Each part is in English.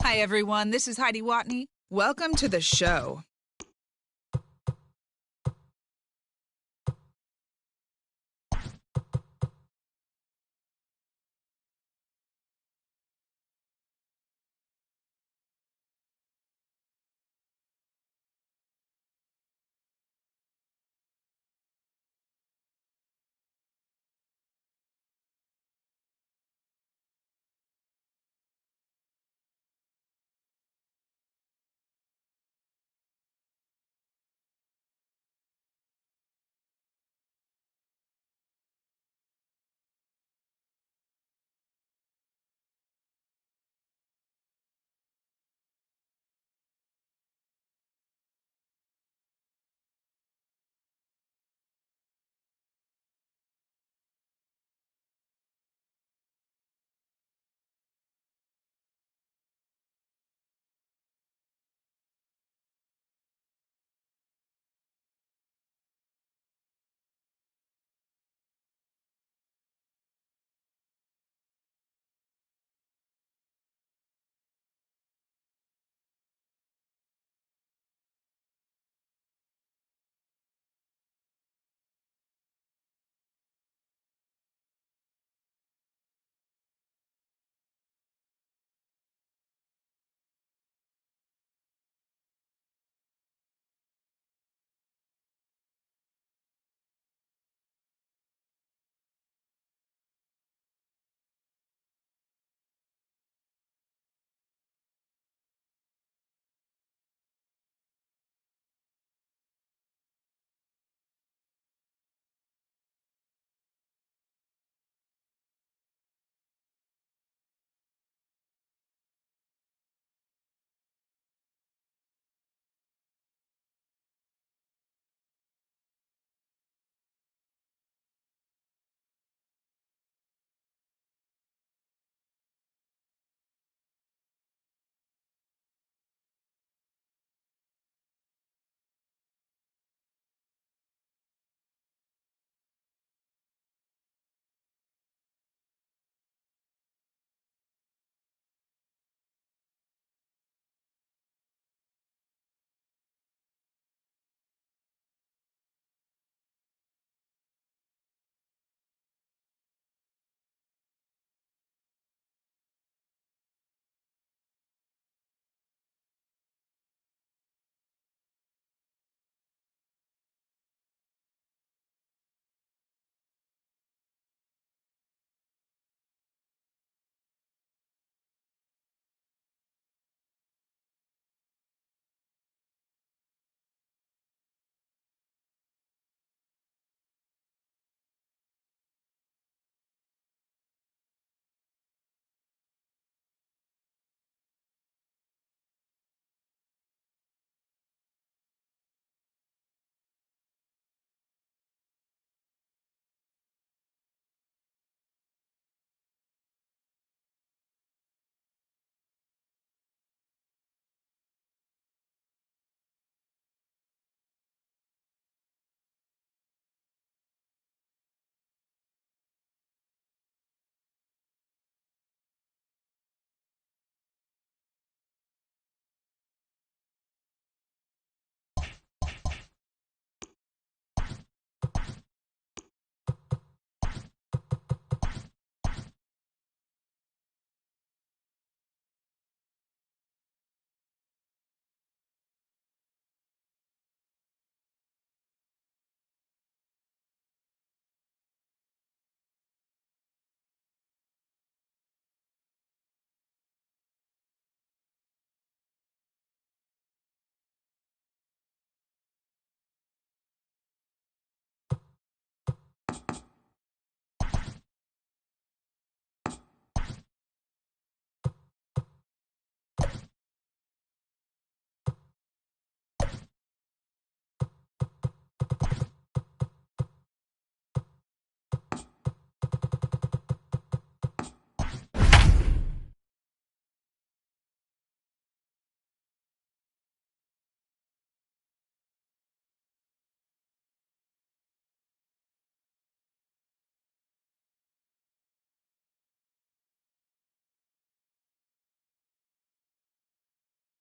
Hi, everyone. This is Heidi Watney. Welcome to the show.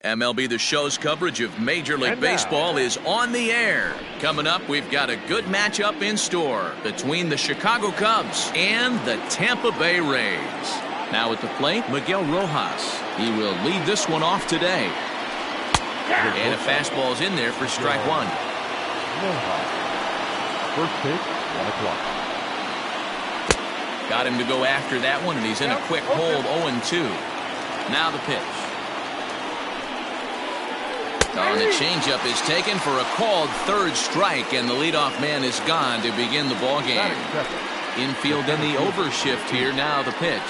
MLB The Show's coverage of Major League Baseball is on the air. Coming up, we've got a good matchup in store between the Chicago Cubs and the Tampa Bay Rays. Now at the plate, Miguel Rojas. He will lead this one off today. And a fastball's in there for strike one. First pitch, 1 o'clock. Got him to go after that one, and he's in a quick hold, 0-2. Now the pitch. And the changeup is taken for a called third strike, and the leadoff man is gone to begin the ball game. Infield in the overshift here. Now the pitch.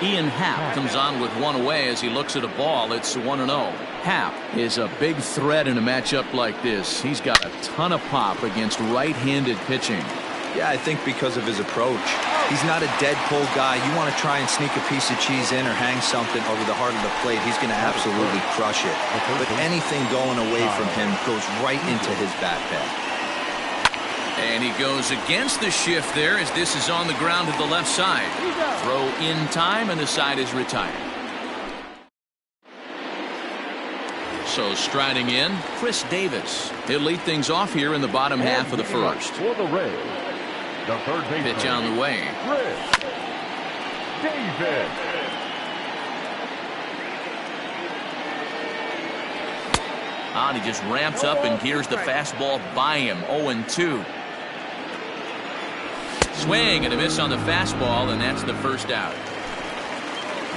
Ian Happ comes on with one away as he looks at a ball. It's 1-0. Happ is a big threat in a matchup like this. He's got a ton of pop against right-handed pitching. Yeah, I think because of his approach. He's not a dead pull guy. You want to try and sneak a piece of cheese in or hang something over the heart of the plate, he's going to absolutely crush it. But anything going away from him goes right into his bat pad. And he goes against the shift there as this is on the ground to the left side. Throw in time, and the side is retired. So striding in, Chris Davis. He'll lead things off here in the bottom half of the first. For the Rays, the third baseman, pitch on the way. Chris Davis. And he just ramps up and gears the fastball by him. 0-2. Swing and a miss on the fastball, and that's the first out.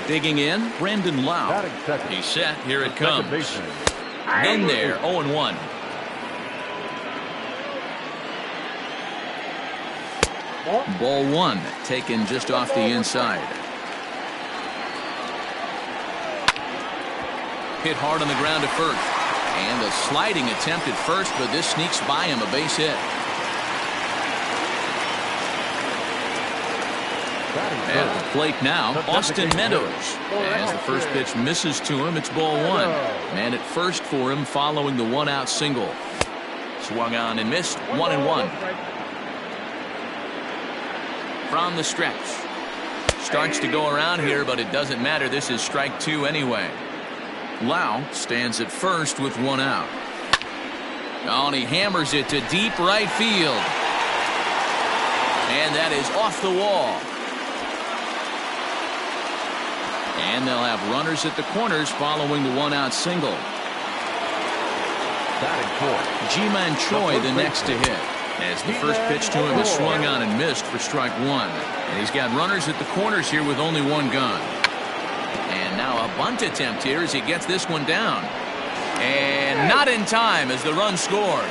Digging in, Brandon Lau. He's set. Here it comes. Then there, 0-1. Ball one, taken just off the inside. Hit hard on the ground to first. And a sliding attempt at first, but this sneaks by him, a base hit. At the plate now, Austin Meadows. As the first pitch misses to him, it's ball one. Man at first for him following the one-out single. Swung on and missed, 1-1. From the stretch. Starts to go around here, but it doesn't matter. This is strike two anyway. Lau stands at first with one out. Oh, and he hammers it to deep right field. And that is off the wall. And they'll have runners at the corners following the one-out single. Ji-Man Choi the next to hit. As the first pitch to him is swung on and missed for strike one. And he's got runners at the corners here with only one gun. And now a bunt attempt here as he gets this one down. And not in time as the run scores.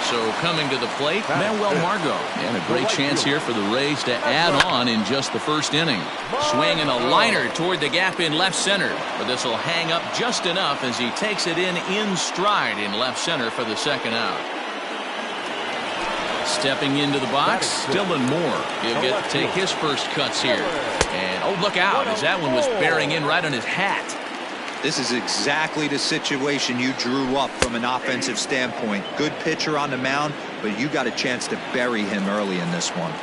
So coming to the plate, Manuel Margot. And a great chance here for the Rays to add on in just the first inning. Swinging a liner toward the gap in left center. But this will hang up just enough as he takes it in stride in left center for the second out. Stepping into the box, Dylan Moore. He'll get to take his first cuts here. And, oh, look out, as that one was bearing in right on his hat. This is exactly the situation you drew up from an offensive standpoint. Good pitcher on the mound, but you got a chance to bury him early in this one.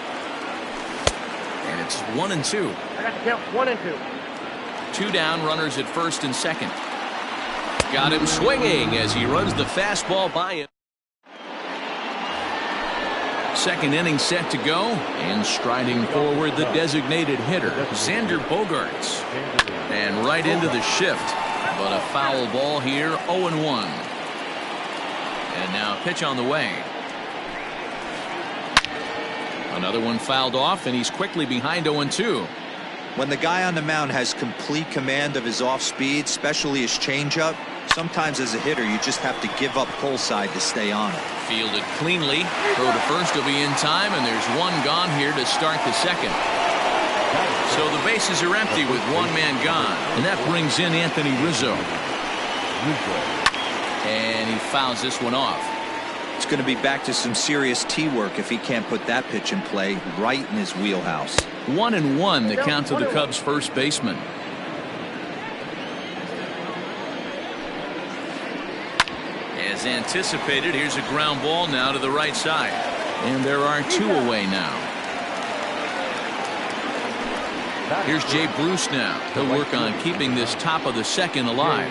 And it's 1-2. I got to count 1-2. Two down, runners at first and second. Got him swinging as he runs the fastball by him. Second inning set to go, and striding forward the designated hitter, Xander Bogaerts. And right into the shift, but a foul ball here, 0-1. And now pitch on the way. Another one fouled off, and he's quickly behind 0-2. When the guy on the mound has complete command of his off speed, especially his changeup, sometimes as a hitter you just have to give up pull side to stay on it. Fielded cleanly. Throw to first will be in time, and there's one gone here to start the second. So the bases are empty with one man gone, and that brings in Anthony Rizzo. And he fouls this one off. It's going to be back to some serious tee work if he can't put that pitch in play right in his wheelhouse. 1-1 the count to the Cubs first baseman. As anticipated, here's a ground ball now to the right side. And there are two away now. Here's Jay Bruce now. He'll work on keeping this top of the second alive.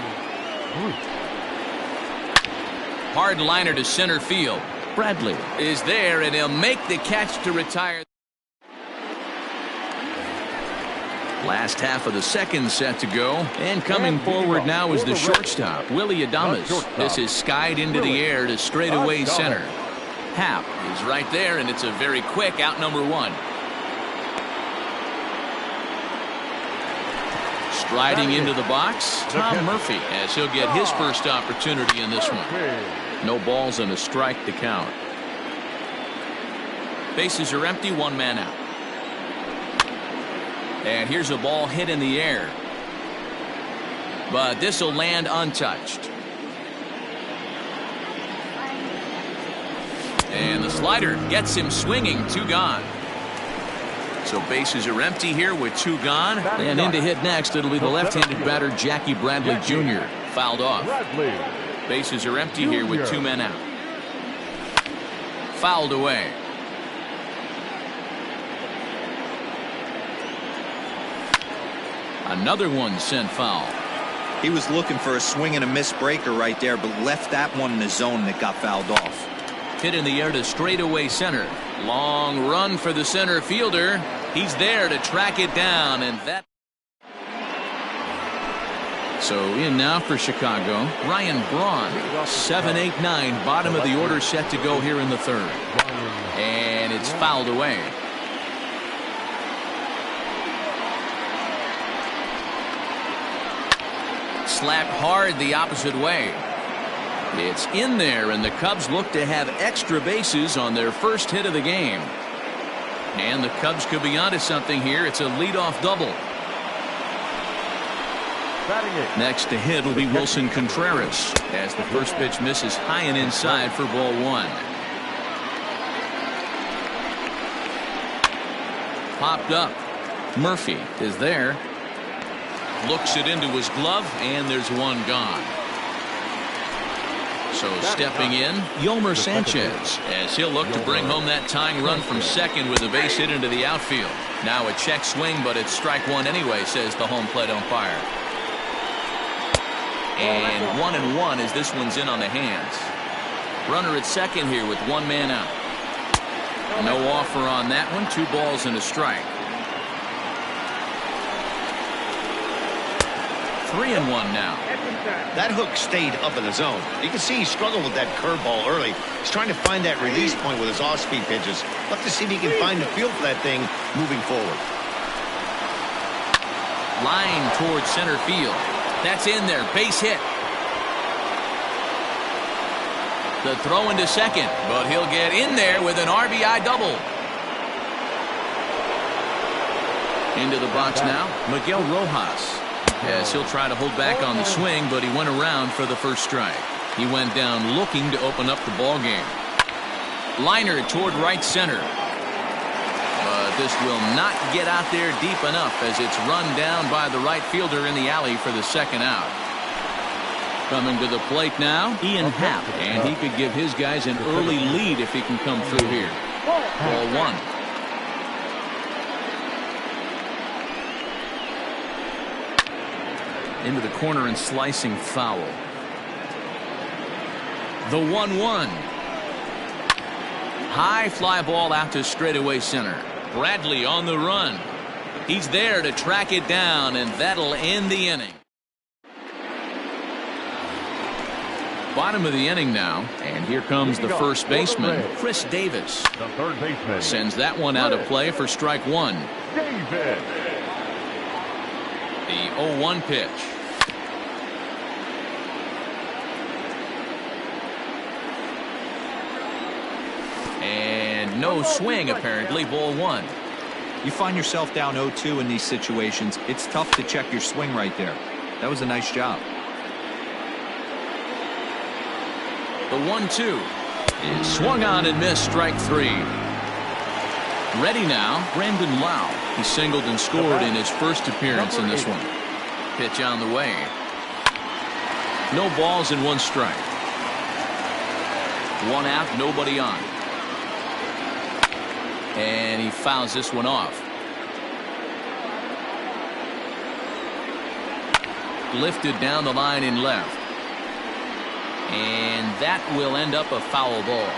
Hard liner to center field. Bradley is there, and he'll make the catch to retire. Last half of the second set to go, and coming forward now is the shortstop, Willie Adames. This is skied into the air to straightaway center. Happ is right there, and it's a very quick out number one. Striding into the box, Tom Murphy, as he'll get his first opportunity in this one. No balls and a strike to count. Bases are empty, one man out. And here's a ball hit in the air. But this will land untouched. And the slider gets him swinging, two gone. So bases are empty here with two gone. And in to hit next, it'll be the left-handed batter, Jackie Bradley Jr. Fouled off. Bases are empty here with two men out. Fouled away. Another one sent foul. He was looking for a swing and a miss breaker right there, but left that one in the zone that got fouled off. Hit in the air to straightaway center. Long run for the center fielder. He's there to track it down, and that. So in now for Chicago, Ryan Braun. 7-8-9, bottom of the order set to go here in the third. And it's fouled away. Slapped hard the opposite way. It's in there, and the Cubs look to have extra bases on their first hit of the game. And the Cubs could be onto something here. It's a leadoff double. Next to hit will be Wilson Contreras, as the first pitch misses high and inside for ball one. Popped up. Murphy is there. Looks it into his glove, and there's one gone. So stepping in, Yolmer Sanchez, as he'll look to bring home that tying run from second with a base hit into the outfield. Now a check swing, but it's strike one anyway, says the home plate umpire. And 1-1 as this one's in on the hands. Runner at second here with one man out. No offer on that one. 2 balls and a strike. 3-1 now. That hook stayed up in the zone. You can see he struggled with that curveball early. He's trying to find that release point with his off-speed pitches. Look to see if he can find the feel for that thing moving forward. Line towards center field. That's in there. Base hit. The throw into second, but he'll get in there with an RBI double. Into the box now, Miguel Rojas. Yes, he'll try to hold back on the swing, but he went around for the first strike. He went down looking to open up the ball game. Liner toward right center. But this will not get out there deep enough as it's run down by the right fielder in the alley for the second out. Coming to the plate now, Ian Happ, and he could give his guys an early lead if he can come through here. Ball one. Into the corner and slicing foul. The 1-1. High fly ball out to straightaway center. Bradley on the run. He's there to track it down, and that'll end the inning. Bottom of the inning now, and here comes the first baseman, Chris Davis. The third baseman sends that one out of play for strike one. Davis. The 0-1 pitch. And no swing, apparently. Ball one. You find yourself down 0-2 in these situations. It's tough to check your swing right there. That was a nice job. The 1-2 is swung on and missed. Strike three. Ready now, Brandon Lau. He singled and scored in his first appearance in this one. Pitch on the way. No balls and one strike. One out, nobody on. And he fouls this one off. lifted down the line in left. And that will end up a foul ball.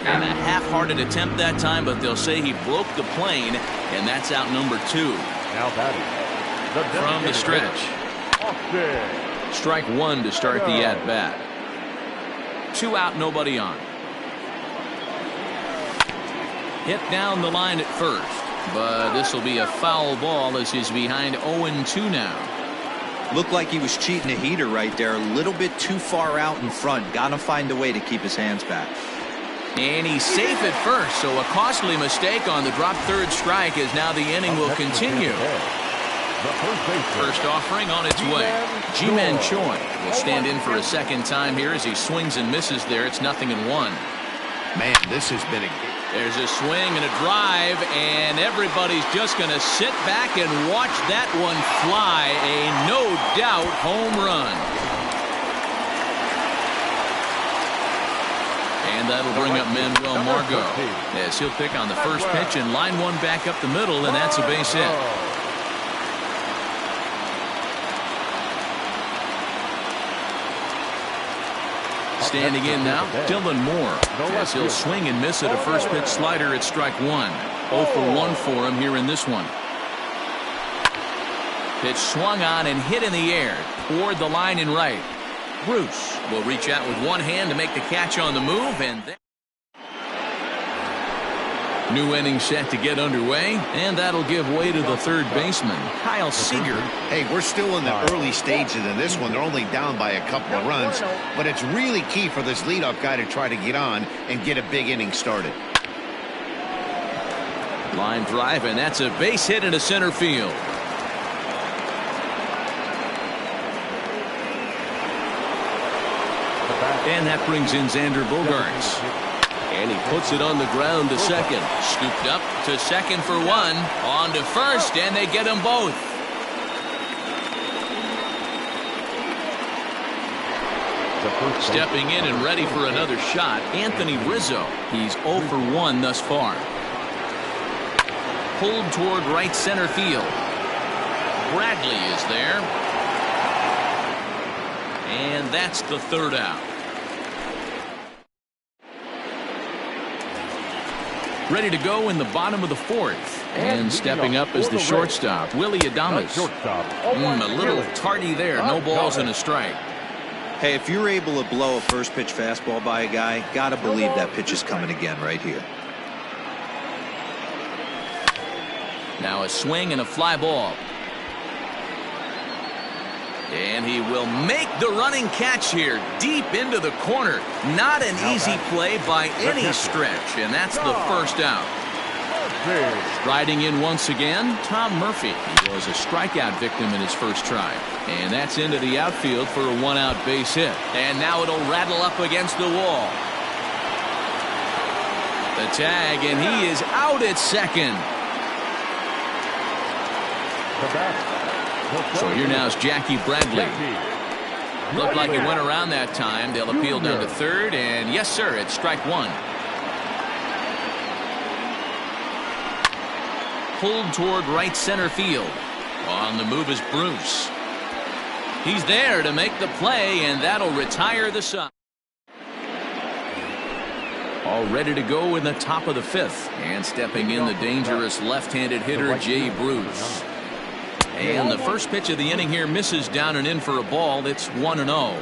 And a half-hearted attempt that time, but they'll say he broke the plane, and that's out number 2. Now batting From the stretch. Strike 1 to start the at-bat. 2 out, nobody on. Hit down the line at first, but this will be a foul ball as he's behind 0-2 now. Looked like he was cheating a heater right there, a little bit too far out in front. Got to find a way to keep his hands back. And he's safe at first, so a costly mistake on the drop third strike as now the inning will continue. First offering on its way. Ji-Man Choi will stand in for a second time here as he swings and misses there. It's 0-1. Man, this has been a... There's a swing and a drive, and everybody's just going to sit back and watch that one fly. A no-doubt home run. And that'll bring up Manuel Margot as he'll pick on the first pitch and line one back up the middle, and that's a base hit. Standing in now, Dylan Moore, as he'll swing and miss at a first pitch slider at strike 1. 0 for 1 for him here in this one. Pitch swung on and hit in the air toward the line in right. Bruce will reach out with one hand to make the catch on the move, and then new inning set to get underway, and that'll give way to the third baseman, Kyle Seager. Hey, we're still in the early stages in this one. They're only down by a couple of runs, but it's really key for this leadoff guy to try to get on and get a big inning started. Line drive, and that's a base hit into center field. And that brings in Xander Bogaerts. And he puts it on the ground to second. Scooped up to second for 1. On to first, and they get them both. Stepping in and ready for another shot, Anthony Rizzo. He's 0 for 1 thus far. Pulled toward right center field. Bradley is there. And that's the third out. Ready to go in the bottom of the 4th. And stepping up is the shortstop, Willie Adames. A little tardy there. No balls and a strike. Hey, if you're able to blow a first pitch fastball by a guy, got to believe that pitch is coming again right here. Now a swing and a fly ball. And he will make the running catch here deep into the corner. Not an easy play by any stretch, and that's the first out. Riding in once again, Tom Murphy. He was a strikeout victim in his first try. And that's into the outfield for a 1-out base hit. And now it'll rattle up against the wall. The tag, and he is out at second. So here now is Jackie Bradley. Looked like it went around that time. They'll appeal down to third, and yes, sir, it's strike 1. Pulled toward right center field. On the move is Bruce. He's there to make the play, and that'll retire the side. All ready to go in the top of the 5th. And stepping in the dangerous left-handed hitter, Jay Bruce. And the first pitch of the inning here misses down and in for a ball. It's 1-0.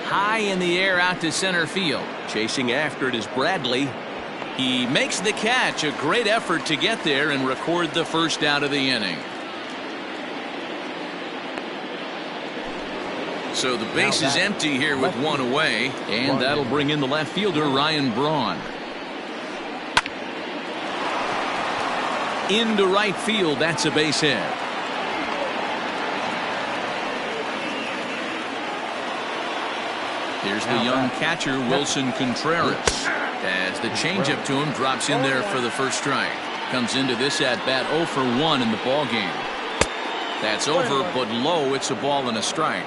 High in the air out to center field. Chasing after it is Bradley. He makes the catch. A great effort to get there and record the first out of the inning. So the base is empty here with 1 away. And that'll bring in the left fielder, Ryan Braun. Into right field, that's a base hit. Here's the young catcher, Wilson Contreras, as the changeup to him drops in there for the first strike. Comes into this at bat 0 for 1 in the ball game. That's over, but low. It's a ball and a strike.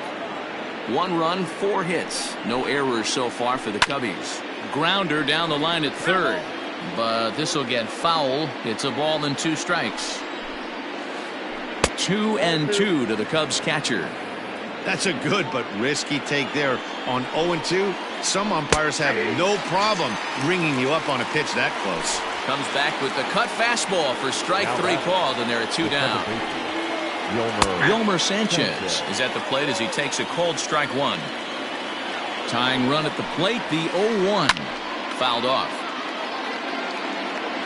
1 run, 4 hits. No errors so far for the Cubbies. Grounder down the line at third. but this will get foul. It's a ball and 2 strikes. 2-2 to the Cubs catcher. That's a good but risky take there on 0-2. Some umpires have no problem ringing you up on a pitch that close. Comes back with the cut fastball for strike 3 called, and they're at 2 down. Yolmer Sanchez is at the plate as he takes a called strike 1. Tying run at the plate, the 0-1. Fouled off.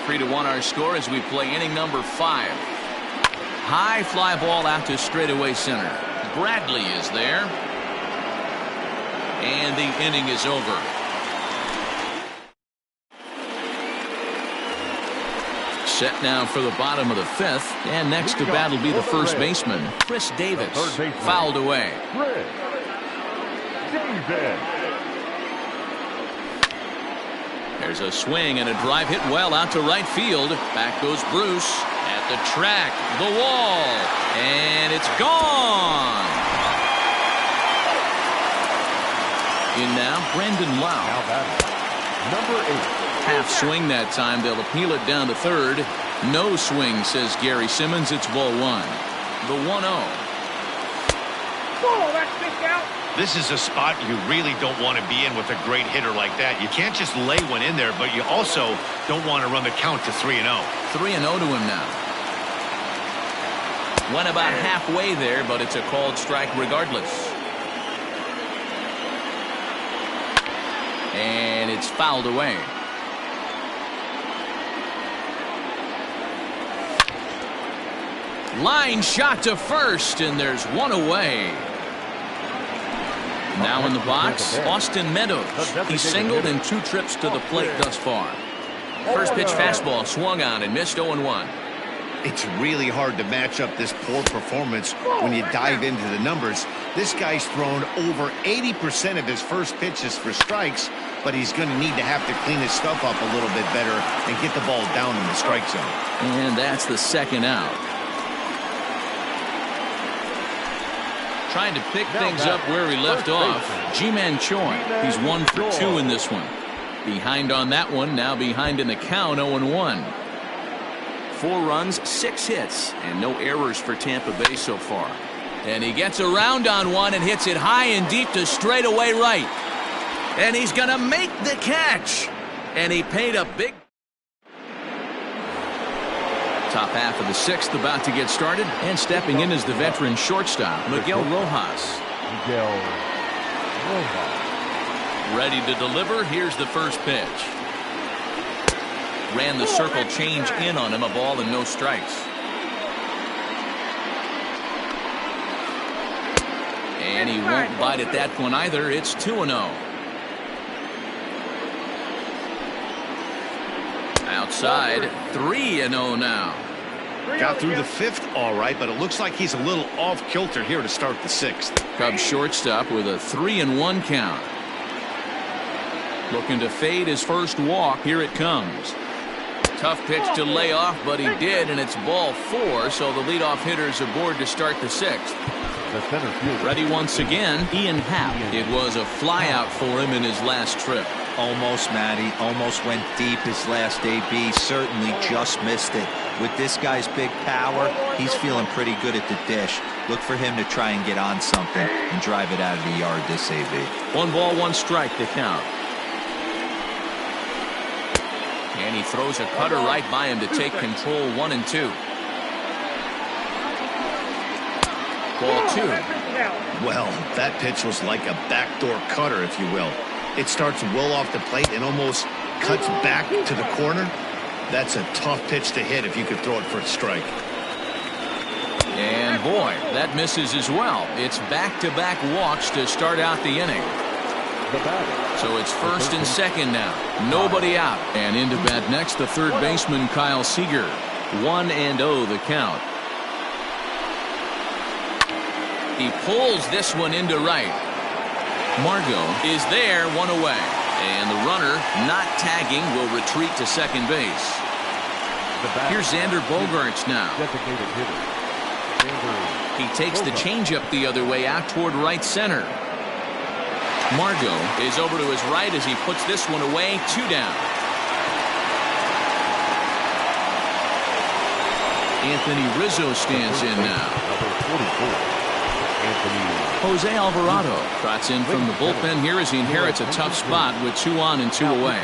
3-1 our score as we play inning number 5. High fly ball out to straightaway center. Bradley is there. And the inning is over. Set now for the bottom of the 5th. And next to bat will be the first baseman, Chris Davis. Fouled away. There's a swing and a drive hit well out to right field. Back goes Bruce at the track, the wall, and it's gone. In now, Brandon Lau. Number 8. Half swing that time. They'll appeal it down to third. No swing, says Gary Simmons. It's ball 1. The 1-0. This is a spot you really don't want to be in with a great hitter like that. You can't just lay one in there, but you also don't want to run the count to 3-0. 3-0 to him now. Went about halfway there, but it's a called strike regardless. And it's fouled away. Line shot to first, and there's one away. Now in the box, Austin Meadows. He's singled in 2 trips to the plate thus far. First pitch fastball swung on and missed 0-1. It's really hard to match up this poor performance when you dive into the numbers. This guy's thrown over 80% of his first pitches for strikes, but he's going to need to have to clean his stuff up a little bit better and get the ball down in the strike zone. And that's the 2nd out. Trying to pick things up where he left off. Ji-Man Choi. He's 1 for 2 in this one. Behind on that one. Now behind in the count, 0-1. 4 runs, 6 hits, and no errors for Tampa Bay so far. And he gets around on one and hits it high and deep to straightaway right. And he's going to make the catch. And he paid a big. Top half of the 6th about to get started, and stepping in is the veteran shortstop, Miguel Rojas. Ready to deliver. Here's the first pitch. Ran the circle change in on him, a ball and no strikes. And he won't bite at that one either. It's 2-0. Outside, 3-0 now. Got through the 5th all right, but it looks like he's a little off kilter here to start the 6th. Cubs shortstop with a 3-1 count. Looking to fade his first walk. Here it comes. Tough pitch to lay off, but he did, and it's ball 4, so the leadoff hitter's aboard to start the 6th. Ready once again, Ian Happ. It was a flyout for him in his last trip. Almost, Matty. Almost went deep his last AB. Certainly just missed it. With this guy's big power, he's feeling pretty good at the dish. Look for him to try and get on something and drive it out of the yard this AB. 1 ball, 1 strike to count. And he throws a cutter right by him to take control. 1-2. Ball 2. Well, that pitch was like a backdoor cutter, if you will. It starts well off the plate and almost cuts back to the corner. That's a tough pitch to hit if you could throw it for a strike. And boy, that misses as well. It's back-to-back walks to start out the inning. So it's 1st and 2nd now. Nobody out. And into bat next, the 3rd baseman, Kyle Seager. 1-0 the count. He pulls this one into right. Margot is there, 1 away. And the runner, not tagging, will retreat to second base. Here's Xander Bogaerts now. He takes the changeup the other way out toward right center. Margot is over to his right as he puts this one away. 2 down. Anthony Rizzo stands in now. Number 44. Anthony Jose Alvarado trots in from the bullpen here as he inherits a tough spot with 2 on and 2 away.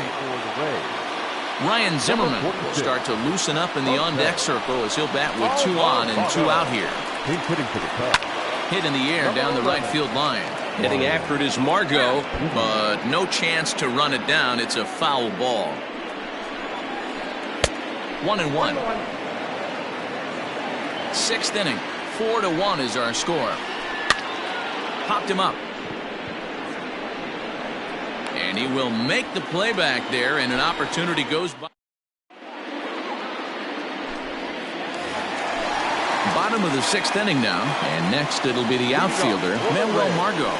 Ryan Zimmerman will start to loosen up in the on-deck circle as he'll bat with 2 on and 2 out here. He's hitting to the cup. Hit in the air down the right field line. Hitting after it is Margot, but no chance to run it down. It's a foul ball. 1-1. 6th inning. 4-1 is our score. Popped him up. And he will make the play back there, and an opportunity goes by. Bottom of the 6th inning now, and next it'll be the outfielder, Manuel Margot.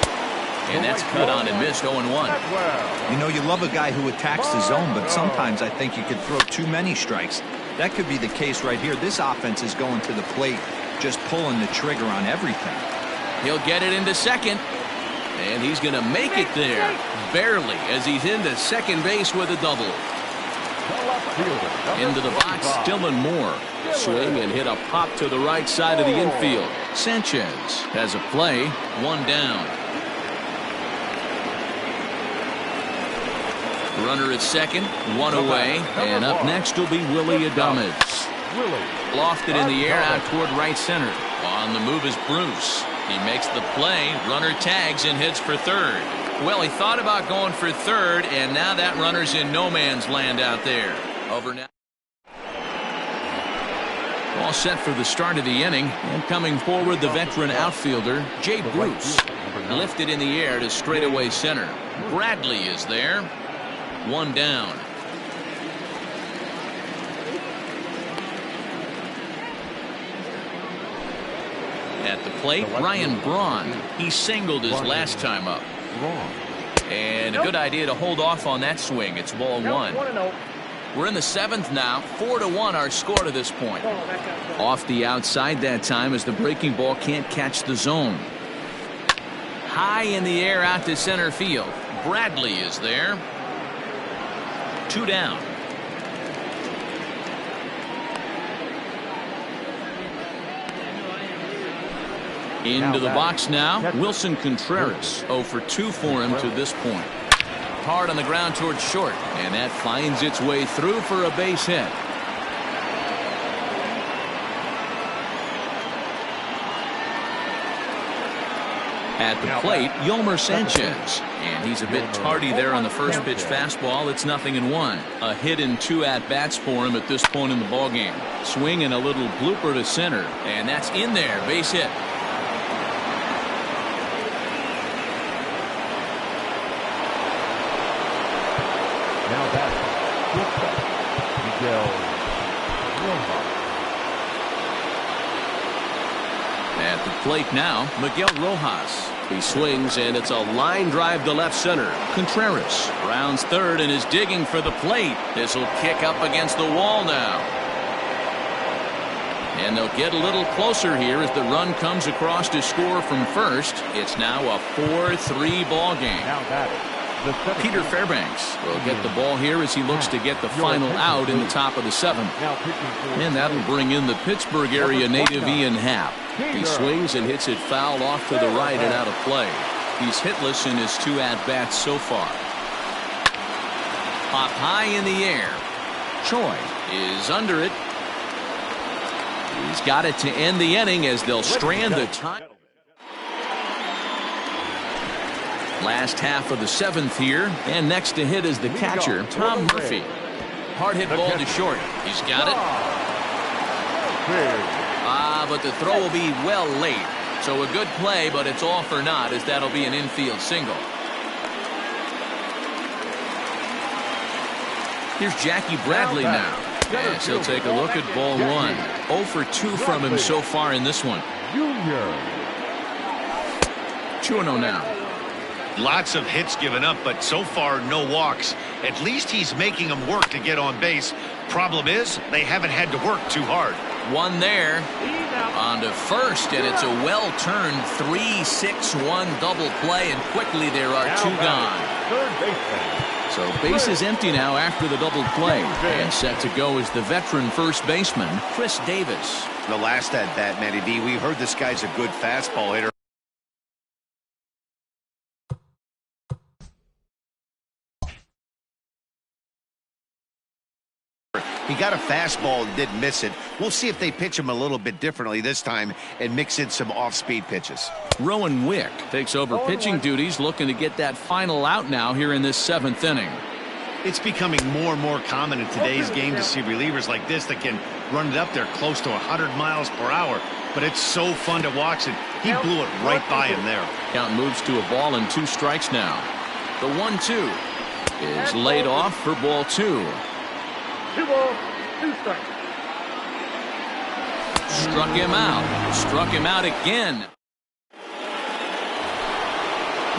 And that's cut on and missed. 0-1. You know, you love a guy who attacks the zone, but sometimes I think you could throw too many strikes. That could be the case right here. This offense is going to the plate, just pulling the trigger on everything. He'll get it into second, and he's going to make it there, barely, as he's into second base with a double. Into the box, Dylan Moore. Swing and hit a pop to the right side of the infield. Sanchez has a play, 1 down. Runner at second, 1 away, and up next will be Willie Adames. Lofted in the air out toward right center. On the move is Bruce. He makes the play, runner tags and heads for third. Well, he thought about going for third, and now that runner's in no man's land out there. Over now. All set for the start of the inning, and coming forward the veteran outfielder, Jay Bruce. Lifted in the air to straightaway center. Bradley is there. 1 down. At the plate, Ryan Braun. He singled his last time up. And a good idea to hold off on that swing. It's ball 1. We're in the 7th now. 4-1 our score to this point. Off the outside that time as the breaking ball can't catch the zone. High in the air out to center field. Bradley is there. 2 down. Into the box now, Wilson Contreras. 0 for 2 for him to this point. Hard on the ground towards short, and that finds its way through for a base hit. At the plate, Yolmer Sanchez, and he's a bit tardy there on the first pitch fastball. It's 0-1. A hit in 2 at-bats for him at this point in the ballgame. Swing and a little blooper to center, and that's in there. Base hit. Now that's Miguel Rojas. At the plate now, Miguel Rojas. He swings, and it's a line drive to left center. Contreras rounds third and is digging for the plate. This will kick up against the wall now. And they'll get a little closer here as the run comes across to score from first. It's now a 4-3 ball game. Now that's Peter Fairbanks will get the ball here as he looks to get the final out in the top of the 7th. And that'll bring in the Pittsburgh area native Ian Happ. He swings and hits it foul off to the right and out of play. He's hitless in his 2 at-bats so far. Pop high in the air. Choi is under it. He's got it to end the inning as they'll strand the time. Last half of the 7th here, and next to hit is the catcher, Tom Murphy. Hard hit ball to short. He's got it. But the throw will be well late. So a good play, but it's all for naught as that'll be an infield single. Here's Jackie Bradley now. As he'll take a look at ball 1. 0 for 2 from him so far in this one. 2-0 now. Lots of hits given up, but so far no walks. At least he's making them work to get on base. Problem is, they haven't had to work too hard. One there. On to first, and it's a well-turned 3-6-1 double play, and quickly there are 2 gone. So base is empty now after the double play. And set to go is the veteran first baseman, Chris Davis. The last at bat, Matty V, we heard this guy's a good fastball hitter. He got a fastball and didn't miss it. We'll see if they pitch him a little bit differently this time and mix in some off-speed pitches. Rowan Wick takes over pitching duties, looking to get that final out now here in this 7th inning. It's becoming more and more common in today's game to see relievers like this that can run it up there close to 100 miles per hour. But it's so fun to watch it. He blew it right by him there. Count moves to a ball and 2 strikes now. The 1-2 is laid off for ball 2. 2 balls, 2 strikes. Struck him out. Struck him out again.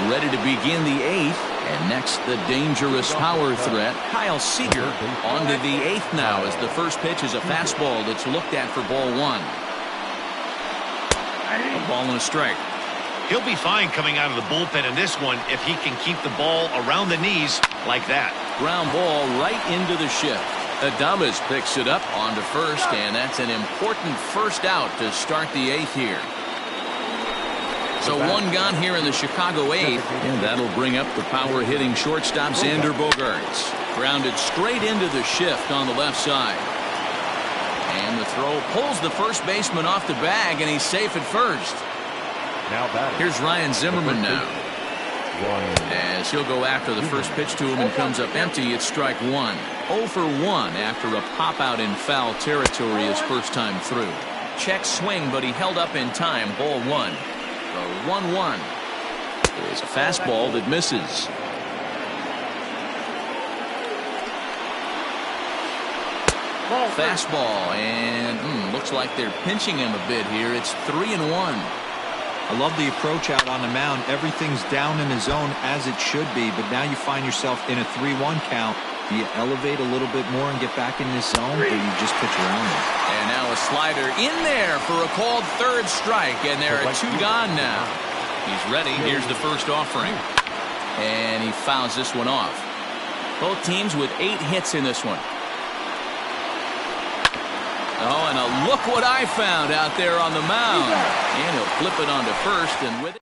Ready to begin the 8th. And next, the dangerous power threat, Kyle Seager, on to the 8th now as the first pitch is a fastball that's looked at for ball 1. A ball and a strike. He'll be fine coming out of the bullpen in this one if he can keep the ball around the knees like that. Ground ball right into the shift. Adames picks it up onto first, and that's an important first out to start the 8th here. So 1 gone here in the Chicago 8th, and that'll bring up the power-hitting shortstop Xander Bogaerts. Grounded straight into the shift on the left side. And the throw pulls the first baseman off the bag, and he's safe at first. Here's Ryan Zimmerman now. As he'll go after the first pitch to him and comes up empty, it's strike 1. 0 for 1 after a pop-out in foul territory his first time through. Check swing, but he held up in time. Ball 1. The 1-1 is a fastball that misses. Fastball, and looks like they're pinching him a bit here. It's 3-1. I love the approach out on the mound. Everything's down in the zone as it should be, but now you find yourself in a 3-1 count. Do you elevate a little bit more and get back in this zone, or you just pitch around it? And now a slider in there for a called 3rd strike, and there are 2 gone now. He's ready. Here's the first offering. And he fouls this one off. Both teams with 8 hits in this one. Oh, and a look what I found out there on the mound. And he'll flip it onto first, and with it.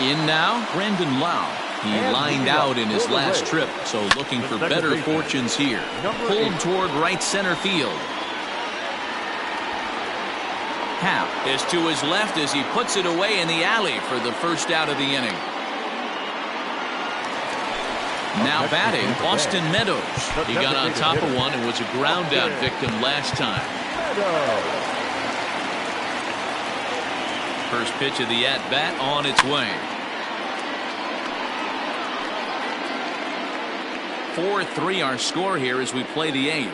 In now, Brendan Lau. He lined out in his last trip, so looking for better fortunes here. Pulled toward right center field. Happ is to his left as he puts it away in the alley for the first out of the inning. Now batting, Austin Meadows. He got on top of one and was a ground out victim last time. First pitch of the at-bat on its way. 4-3 our score here as we play the 8th.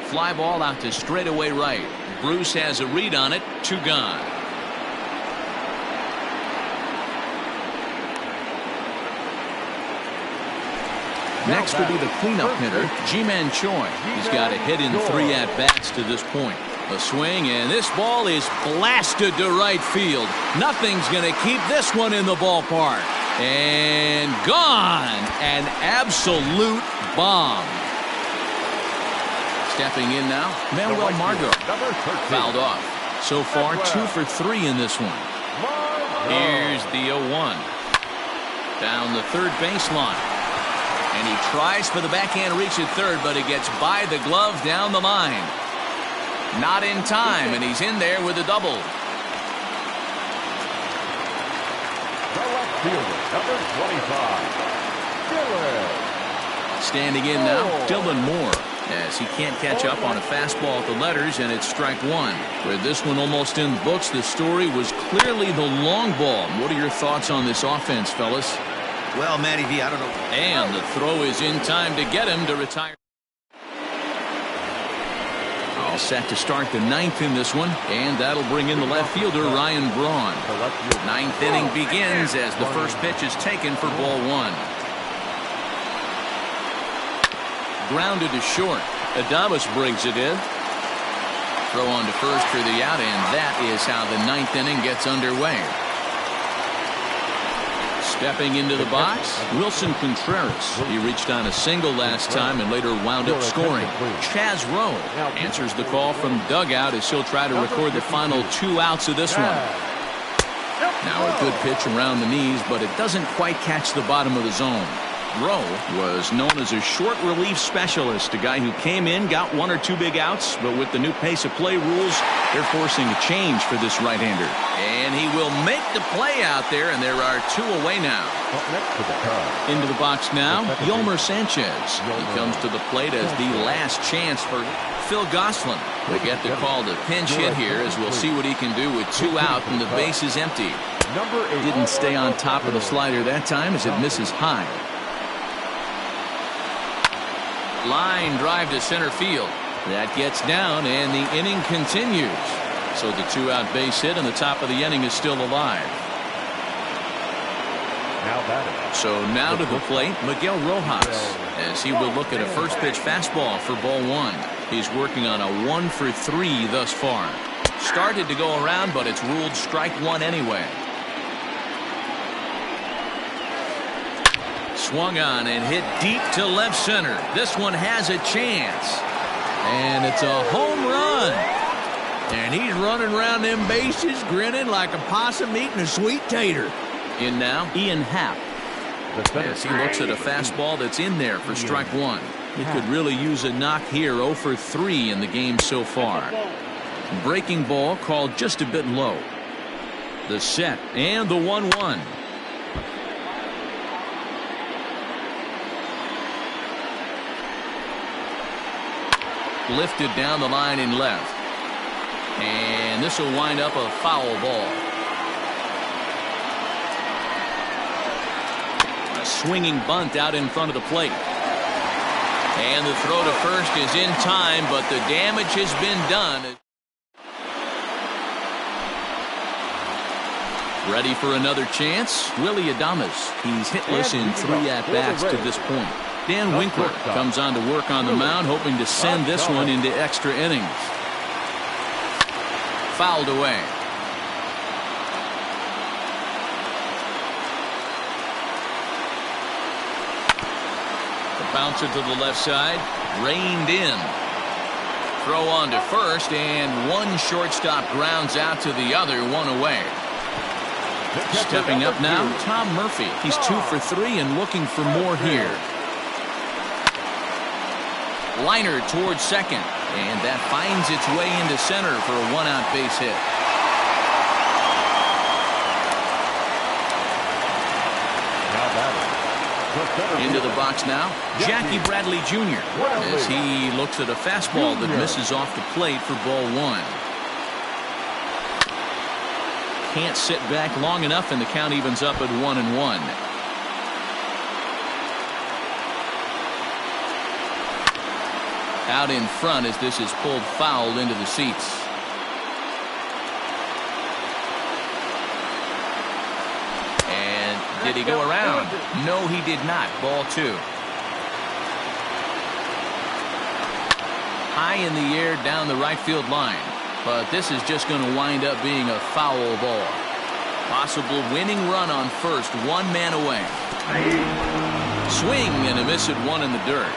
Fly ball out to straightaway right. Bruce has a read on it. 2 gone. Next will be the cleanup hitter, Ji-Man Choi. He's got a hit in 3 at-bats to this point. A swing, and this ball is blasted to right field. Nothing's going to keep this one in the ballpark. And gone. An absolute bomb. Stepping in now, Manuel Margot. Fouled off. So far, 2 for 3 in this one. Here's the 0-1. Down the third baseline. And he tries for the backhand reach at third, but it gets by the glove down the line. Not in time, and he's in there with a double. The left fielder, number 25, Dylan. Standing in now, Dylan Moore, as he can't catch up on a fastball at the letters, and it's strike 1. With this one almost in the books, the story was clearly the long ball. What are your thoughts on this offense, fellas? Well, Matty V, I don't know. And the throw is in time to get him to retire. All set to start the 9th in this one, and that'll bring in the left fielder, Ryan Braun. 9th inning begins as the first pitch is taken for ball 1. Grounded to short. Adames brings it in. Throw on to first for the out, and that is how the 9th inning gets underway. Stepping into the box, Wilson Contreras. He reached on a single last time and later wound up scoring. Chaz Rowe answers the call from dugout as he'll try to record the final 2 outs of this one. Now a good pitch around the knees, but it doesn't quite catch the bottom of the zone. Rowe was known as a short relief specialist, a guy who came in, got 1 or 2 big outs, but with the new pace of play rules, they're forcing a change for this right-hander. And he will make the play out there, and there are 2 away now. Into the box now, Yolmer Sanchez. He comes to the plate as the last chance for Phil Gosselin. We get the call to pinch hit here, as we'll see what he can do with 2 out and the base is empty. Didn't stay on top of the slider that time as it misses high. Line drive to center field. That gets down, and the inning continues. So the 2-out base hit, and the top of the inning is still alive. So now to the plate, Miguel Rojas, as he will look at a first pitch fastball for ball 1. He's working on a 1 for 3 thus far. Started to go around, but it's ruled strike 1 anyway. Swung on and hit deep to left center. This one has a chance. And it's a home run. And he's running around them bases grinning like a possum eating a sweet tater. In now, Ian Happ. As he looks at a fastball that's in there for strike 1. He could really use a knock here. 0 for 3 in the game so far. Breaking ball called just a bit low. The set and the 1-1. Lifted down the line in left. And this will wind up a foul ball. A swinging bunt out in front of the plate. And the throw to first is in time, but the damage has been done. Ready for another chance? Willie Adames. He's hitless in 3 at-bats to this point. Dan Winkler comes on to work on the mound, hoping to send this one into extra innings. Fouled away. The bouncer to the left side, reined in. Throw on to first, and one shortstop grounds out to the other, 1 away. Stepping up now, Tom Murphy. He's 2 for 3 and looking for more here. Liner towards second, and that finds its way into center for a 1-out base hit. Into the box now, Jackie Bradley Jr. as he looks at a fastball that misses off the plate for ball 1. Can't sit back long enough, and the count evens up at 1-1. Out in front as this is pulled foul into the seats. And did he go around? No, he did not. Ball 2. High in the air down the right field line. But this is just going to wind up being a foul ball. Possible winning run on first, 1 man away. Swing and a miss at 1 in the dirt.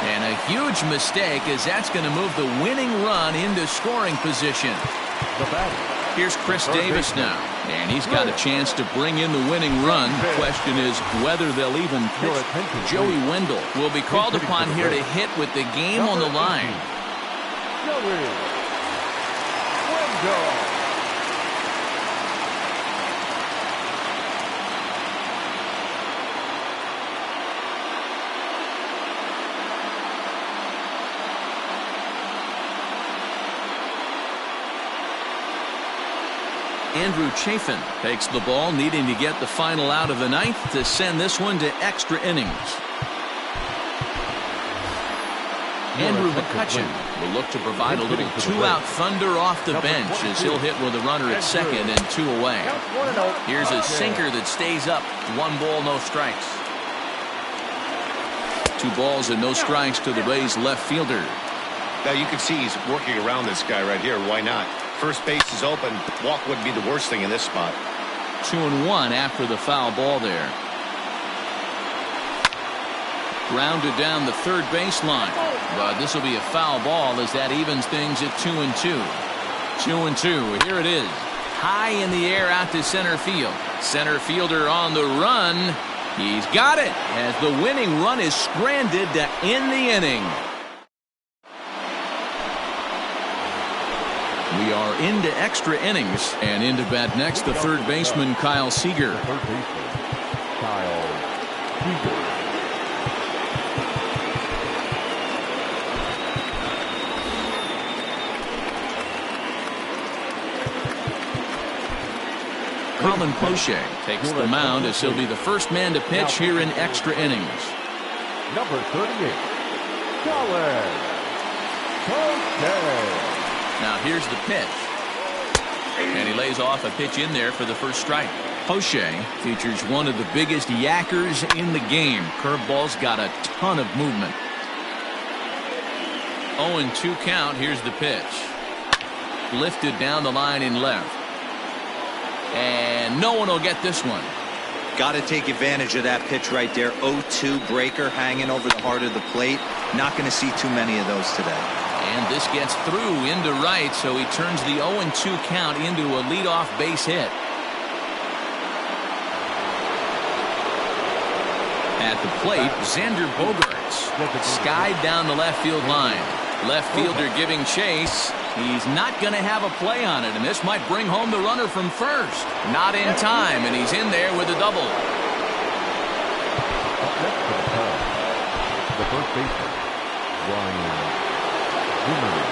And a huge mistake, as that's going to move the winning run into scoring position. Here's Chris Davis now, and he's got a chance to bring in the winning run. The question is whether they'll even pitch. Joey Wendell will be called upon here to hit with the game on the line. Joey Wendell. Andrew Chafin takes the ball, needing to get the final out of the 9th to send this one to extra innings. Andrew McCutcheon will look to provide a little 2-out thunder off the bench as he'll hit with a runner at second and 2 away. Here's a sinker that stays up. 1 ball, no strikes. 2 balls and no strikes to the Rays left fielder. Now you can see he's working around this guy right here. Why not? First base is open. Walk wouldn't be the worst thing in this spot. 2-1 after the foul ball there. Grounded down the third baseline, but this will be a foul ball as that evens things at 2-2. 2-2. Here it is. High in the air out to center field. Center fielder on the run. He's got it as the winning run is stranded to end the inning. We are into extra innings, and into bat next the third baseman Kyle Seager. Third baseman, Kyle Seager. Colin Poche takes the mound as he'll be the first man to pitch here in extra innings. Number 38, Colin Poche. Now here's the pitch. And he lays off a pitch in there for the first strike. Poche features one of the biggest yackers in the game. Curveball's got a ton of movement. 0-2 count. Here's the pitch. Lifted down the line in left. And no one will get this one. Got to take advantage of that pitch right there. 0-2 breaker hanging over the heart of the plate. Not going to see too many of those today. And this gets through into right, so he turns the 0-2 count into a leadoff base hit. At the plate, Xander Bogaerts skied down the left field line. Left fielder giving chase. He's not going to have a play on it, and this might bring home the runner from first. Not in time, and he's in there with a double. Up next to the call, the first baseman, Ryan Zimmerman.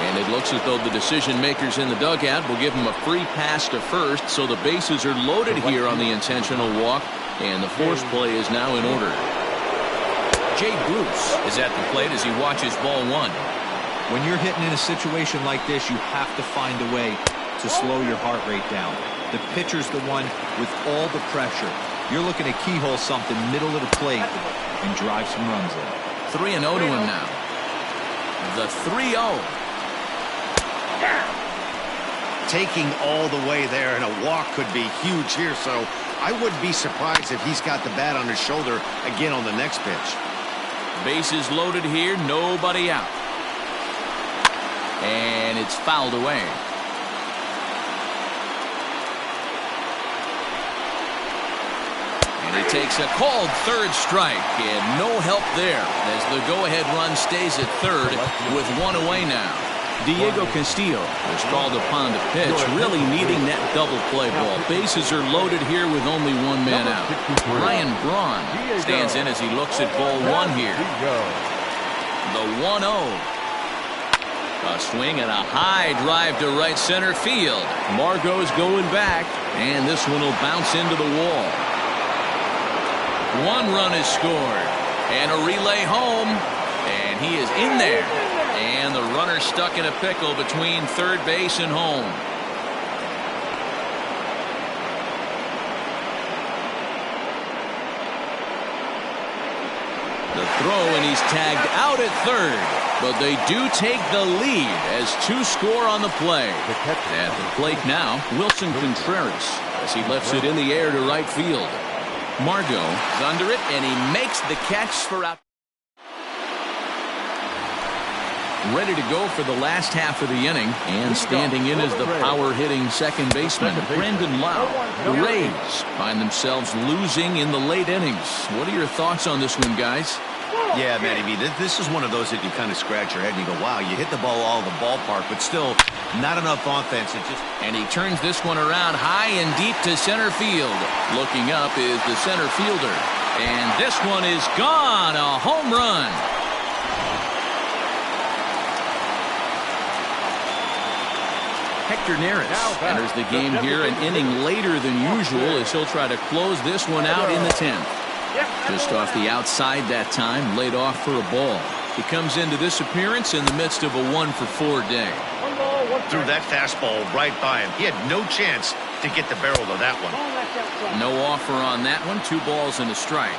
And it looks as though the decision makers in the dugout will give him a free pass to first, so the bases are loaded here on the intentional walk, and the force play is now in order. Jay Bruce is at the plate as he watches ball one. When you're hitting in a situation like this, you have to find a way to slow your heart rate down. The pitcher's the one with all the pressure. You're looking to keyhole something middle of the plate and drive some runs in. 3-0 to him now. The 3-0. Taking all the way there, and a walk could be huge here, so I wouldn't be surprised if he's got the bat on his shoulder again on the next pitch. Bases loaded here, nobody out. And it's fouled away. And he takes a called third strike, and no help there as the go-ahead run stays at third with one away now. Diego Castillo is called upon to pitch, really needing that double play ball. Bases are loaded here with only one man out. Ryan Braun stands in as he looks at ball one here. The 1-0. A swing and a high drive to right center field. Margot's going back, and this one will bounce into the wall. One run is scored, and a relay home, and he is in there. And the runner stuck in a pickle between third base and home. The throw, and he's tagged out at third. But they do take the lead as two score on the play. At the plate now, Wilson Contreras as he lifts it in the air to right field. Margot under it, and he makes the catch for out. Ready to go for the last half of the inning, and standing in as the power-hitting second baseman, Brandon Lau. The Rays find themselves losing in the late innings. What are your thoughts on this one, guys? Yeah, Matty B, this is one of those that you kind of scratch your head and you go, wow, you hit the ball all the ballpark, but still not enough offense. And he turns this one around high and deep to center field. Looking up is the center fielder. And this one is gone. A home run. Hector Neris enters the game here an inning later than usual as he'll try to close this one out in the 10th. Just off the outside that time, laid off for a ball. He comes into this appearance in the midst of a 1-for-4 day. Threw that fastball right by him. He had no chance to get the barrel of that one. No offer on that one. 2 balls and a strike.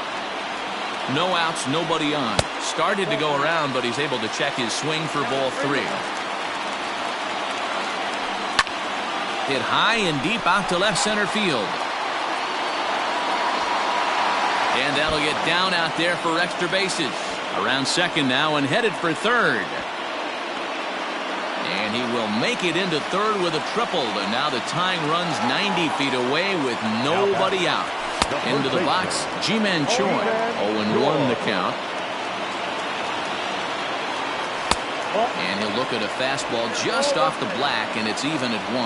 No outs, nobody on. Started to go around, but he's able to check his swing for ball 3. Hit high and deep out to left center field. And that'll get down out there for extra bases. Around second now and headed for third. And he will make it into third with a triple. And now the tying run's 90 feet away with nobody out. Into the box, Ji-Man Choi. 0-1 the count. And he'll look at a fastball just off the black, and it's even at 1.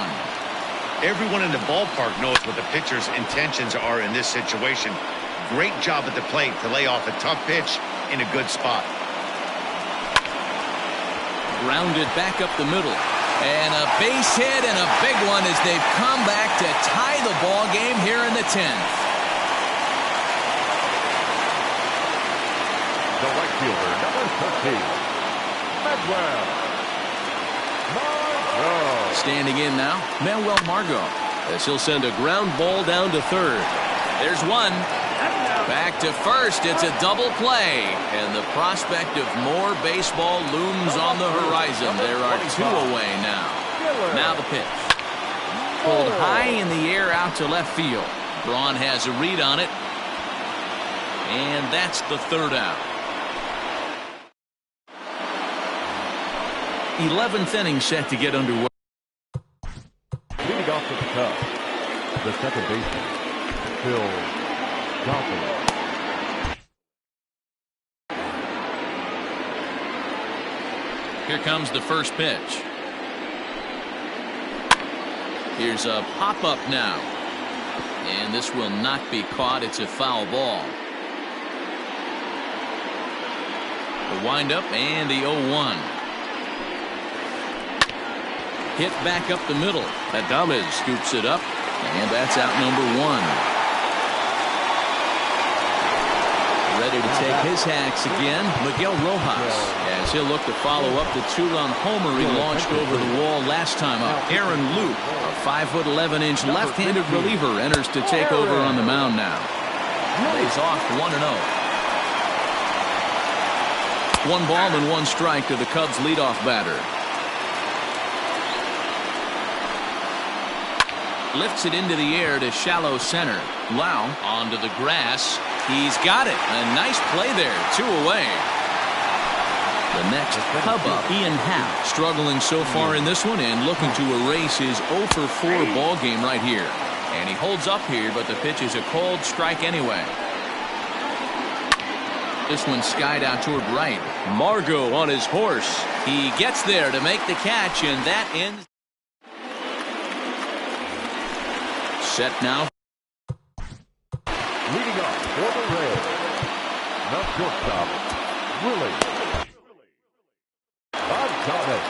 Everyone in the ballpark knows what the pitcher's intentions are in this situation. Great job at the plate to lay off a tough pitch in a good spot. Grounded back up the middle. And a base hit and a big one as they've come back to tie the ball game here in the 10th. The right fielder, number 13, Manuel Margot. Standing in now, Manuel Margot, as he'll send a ground ball down to third. There's one. Back to first. It's a double play. And the prospect of more baseball looms on the horizon. There are 2 away now. Now the pitch. Pulled high in the air out to left field. Braun has a read on it. And that's the third out. 11th inning set to get underway. Leading off with the Cubs, the second baseman, Phil Johnson. Here comes the first pitch. Here's a pop-up now. And this will not be caught. It's a foul ball. The windup and the 0-1. Hit back up the middle. Adames scoops it up, and that's out number 1. Ready to take his hacks again, Miguel Rojas, as he'll look to follow up the 2-run homer he launched over the wall last time up. Aaron Loup, a 5'11" left-handed reliever, enters to take over on the mound now. Lays off 1-0. 1 ball and 1 strike to the Cubs leadoff batter. Lifts it into the air to shallow center. Lau onto the grass. He's got it. A nice play there. 2 away. The next Cub up, Ian Happ, struggling so far in this one and looking to erase his 0 for 4 ball game right here. And he holds up here, but the pitch is a cold strike anyway. This one skied out toward right. Margot on his horse. He gets there to make the catch, and that ends. Set now. Leading off for the Rays, the shortstop, Willie Adames.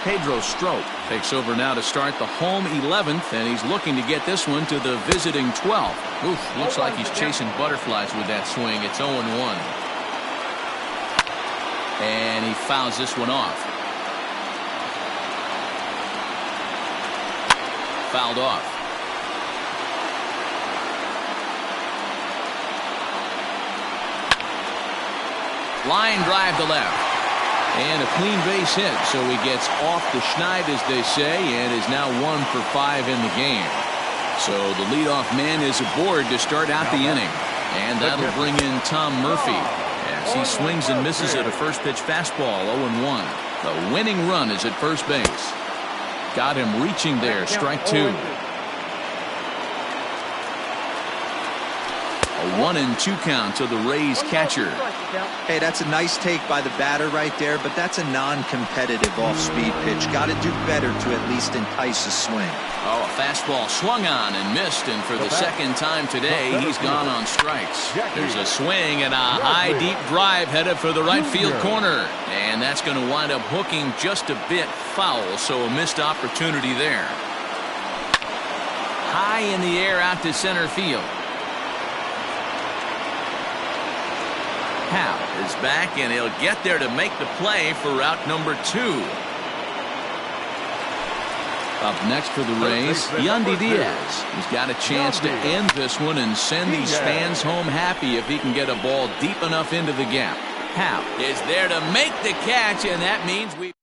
Pedro Strop takes over now to start the home 11th, and he's looking to get this one to the visiting 12th. Oof, looks like he's chasing butterflies with that swing. It's 0-1. And he fouls this one off. Fouled off. Line drive to left. And a clean base hit, so he gets off the schneid, as they say, and is now 1 for 5 in the game. So the leadoff man is aboard to start out the inning. And that'll bring in Tom Murphy as he swings and misses at a first pitch fastball. 0-1. The winning run is at first base. Got him reaching there. Strike 2. A 1-2 count to the Rays catcher. Hey, that's a nice take by the batter right there, but that's a non-competitive off-speed pitch. Got to do better to at least entice a swing. Oh, a fastball swung on and missed, and for the second time today, he's gone on strikes. There's a swing and a high, deep drive headed for the right field corner. And that's going to wind up hooking just a bit foul, so a missed opportunity there. High in the air out to center field. Hal is back, and he'll get there to make the play for out number 2. Up next for the Rays, Yandy Diaz. He's got a chance to end this one and send these fans home happy if he can get a ball deep enough into the gap. How is there to make the catch, and that means we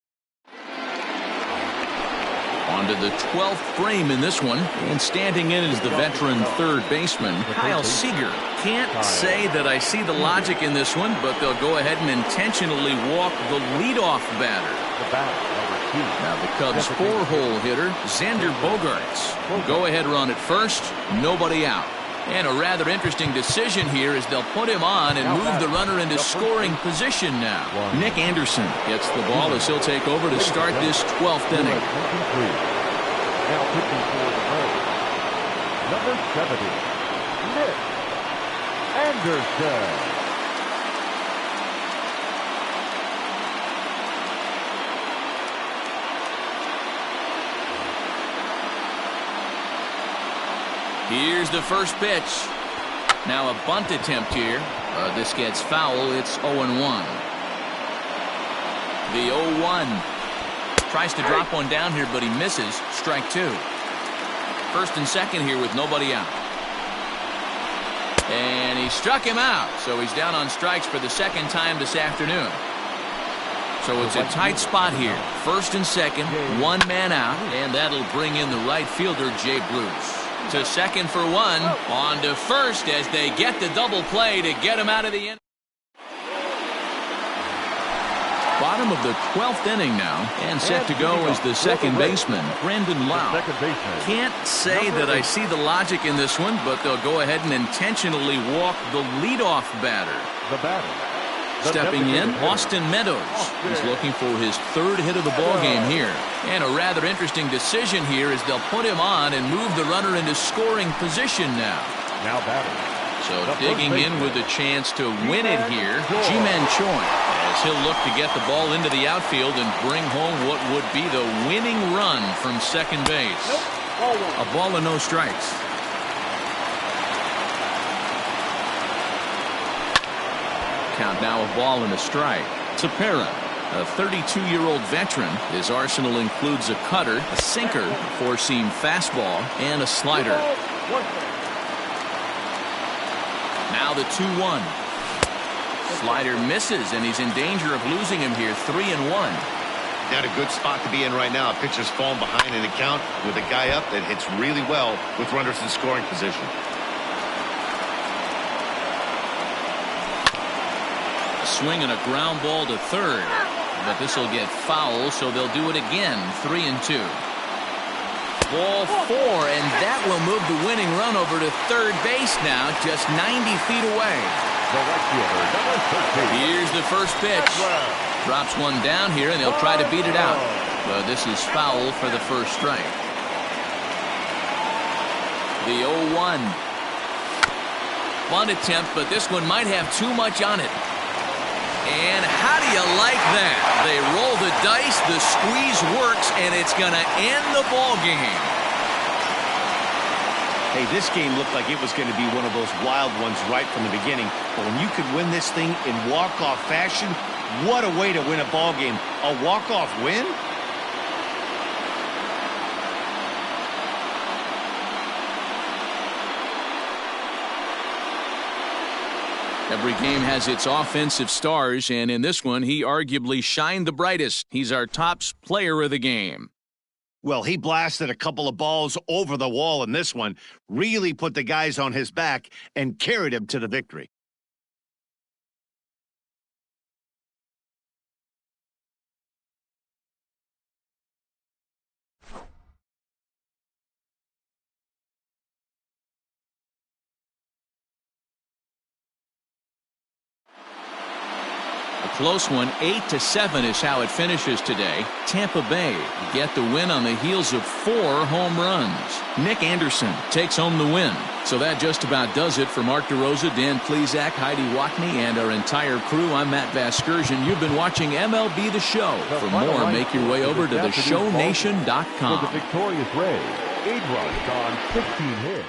onto the 12th frame in this one, and standing in is the veteran third baseman, Kyle Seager. Can't say that I see the logic in this one, but they'll go ahead and intentionally walk the leadoff batter. Now the Cubs' four-hole hitter, Xander Bogaerts. Go-ahead run at first, nobody out. And a rather interesting decision here is they'll put him on and move the runner into scoring position now. Nick Anderson gets the ball as he'll take over to start this 12th inning. Now pitching for the Rays, number 70, Nick Anderson. Here's the first pitch. Now a bunt attempt here. This gets foul. It's 0-1. The 0-1. Tries to drop one down here, but he misses. Strike two. First and second here with nobody out. And he struck him out. So he's down on strikes for the second time this afternoon. So it's a tight spot here. First and second, one man out. And that'll bring in the right fielder, Jay Bruce. To second for one, on to first as they get the double play to get him out of the inning. Bottom of the 12th inning now, and set to go is the second baseman, Brandon Lau. Can't say that I see the logic in this one, but they'll go ahead and intentionally walk the leadoff batter. Stepping in, Austin Meadows. He's looking for his third hit of the ballgame here. And a rather interesting decision here is they'll put him on and move the runner into scoring position now. So digging in with a chance to win it here, Ji-Man Choi, as he'll look to get the ball into the outfield and bring home what would be the winning run from second base. A ball and no strikes. Count now, a ball and a strike. Tepera, a 32-year-old veteran. His arsenal includes a cutter, a sinker, a four-seam fastball, and a slider. Now the 2-1. Slider misses, and he's in danger of losing him here. 3-1. Not a good spot to be in right now. A pitcher's falling behind in the count with a guy up that hits really well with runners in scoring position. Swing and a ground ball to third, but this will get foul, so they'll do it again. 3-2. Ball four, and that will move the winning run over to third base now, just 90 feet away. Here's the first pitch. Drops one down here, and they'll try to beat it out, but this is foul for the first strike. The 0-1. Bunt attempt, but this one might have too much on it. And how do you like that? They roll the dice, the squeeze works, and it's going to end the ball game. Hey, this game looked like it was going to be one of those wild ones right from the beginning. But when you could win this thing in walk-off fashion, what a way to win a ball game. A walk-off win? Every game has its offensive stars, and in this one, he arguably shined the brightest. He's our top player of the game. Well, he blasted a couple of balls over the wall in this one, really put the guys on his back, and carried him to the victory. Close one, 8-7 is how it finishes today. Tampa Bay get the win on the heels of 4 home runs. Nick Anderson takes home the win. So that just about does it for Mark DeRosa, Dan Plesac, Heidi Watney, and our entire crew. I'm Matt Vasgersian. You've been watching MLB The Show. For more, make your way over to theshownation.com. For the victorious Rays, 8 runs on 16 hits.